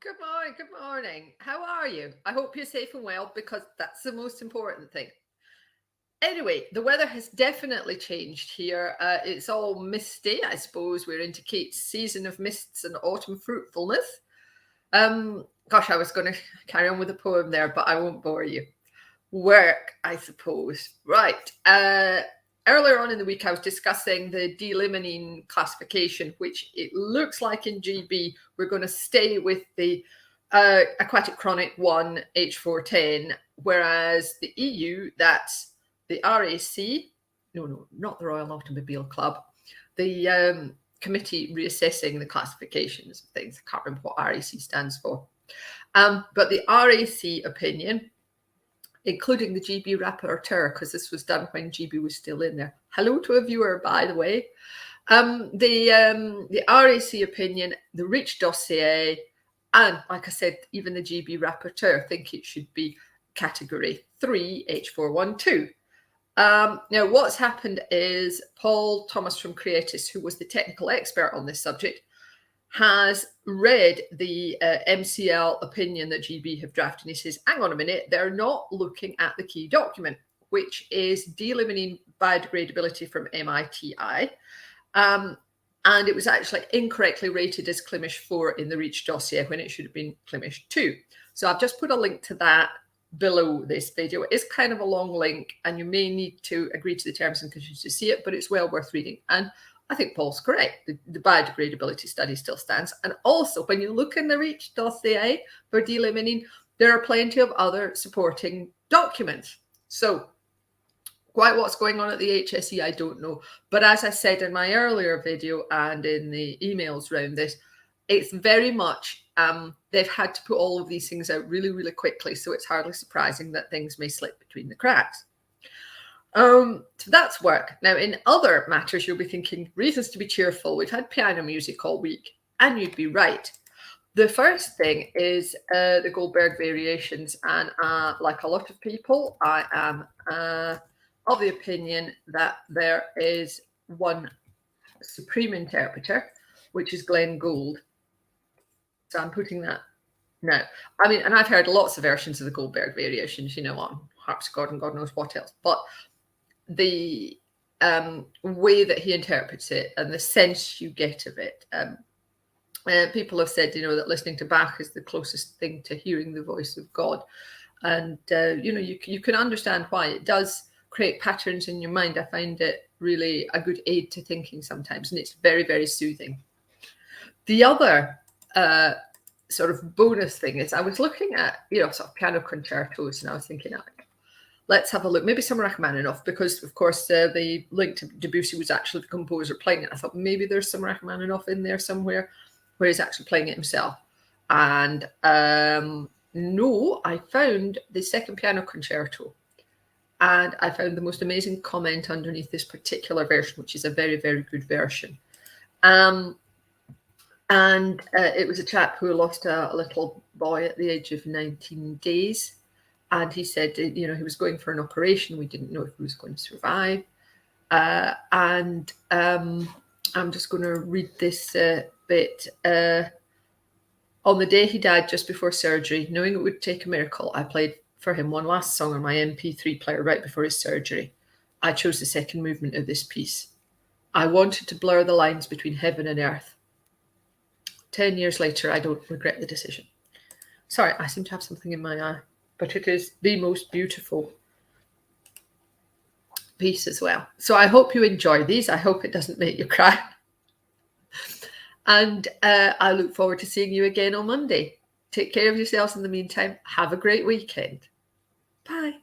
Good morning. Good morning. How are you? I hope you're safe and well because that's the most important thing. Anyway, the weather has definitely changed here. It's all misty, I suppose. We're into Kate's season of mists and autumn fruitfulness. Gosh, I was going to carry on with a poem there, but I won't bore you. Work, I suppose. Right. Earlier on in the week, I was discussing the d-limonene classification, which it looks like in GB, we're going to stay with the aquatic chronic 1 H410, whereas the EU, that's the RAC, no, not the Royal Automobile Club, the committee reassessing the classifications of things. I can't remember what RAC stands for. But the RAC opinion, including the GB rapporteur, because this was done when GB was still in there. Hello to a viewer, by the way. The RAC opinion, the REACH dossier, and like I said, even the GB rapporteur think it should be category 3 H412. Now, what's happened is Paul Thomas from Creatis, who was the technical expert on this subject, has read the MCL opinion that GB have drafted, and he says, hang on a minute, they're not looking at the key document, which is d-limonene biodegradability from MITI. And it was actually incorrectly rated as Klimish 4 in the REACH dossier when it should have been Klimish 2. So I've just put a link to that below this video. It is kind of a long link, and you may need to agree to the terms and conditions to see it, but it's well worth reading. And I think Paul's correct. The biodegradability study still stands. And also, when you look in the REACH dossier for d-limonene, there are plenty of other supporting documents. So quite what's going on at the HSE, I don't know. But as I said in my earlier video and in the emails around this, it's very much, they've had to put all of these things out really, really quickly. So it's hardly surprising that things may slip between the cracks. So that's work. Now, in other matters, you'll be thinking, reasons to be cheerful. We've had piano music all week, and you'd be right. The first thing is the Goldberg Variations, and like a lot of people, I am of the opinion that there is one supreme interpreter, which is Glenn Gould. So I'm putting that now. I mean, and I've heard lots of versions of the Goldberg Variations, you know, on harpsichord and God knows what else, but the way that he interprets it and the sense you get of it. People have said, you know, that listening to Bach is the closest thing to hearing the voice of God. And, you know, you can understand why. It does create patterns in your mind. I find it really a good aid to thinking sometimes, and it's very, very soothing. The other sort of bonus thing is I was looking at, you know, sort of piano concertos, and I was thinking, let's have a look. Maybe some Rachmaninoff, because of course the link to Debussy was actually the composer playing it. I thought maybe there's some Rachmaninoff in there somewhere where he's actually playing it himself. And no, I found the second piano concerto, and I found the most amazing comment underneath this particular version, which is a very, very good version. And it was a chap who lost a little boy at the age of 19 days. And he said, you know, he was going for an operation. We didn't know if he was going to survive. I'm just going to read this bit. On the day he died, just before surgery, knowing it would take a miracle, I played for him one last song on my MP3 player right before his surgery. I chose the second movement of this piece. I wanted to blur the lines between heaven and earth. 10 years later, I don't regret the decision. Sorry, I seem to have something in my eye. But it is the most beautiful piece as well. So I hope you enjoy these. I hope it doesn't make you cry. And I look forward to seeing you again on Monday. Take care of yourselves in the meantime. Have a great weekend. Bye.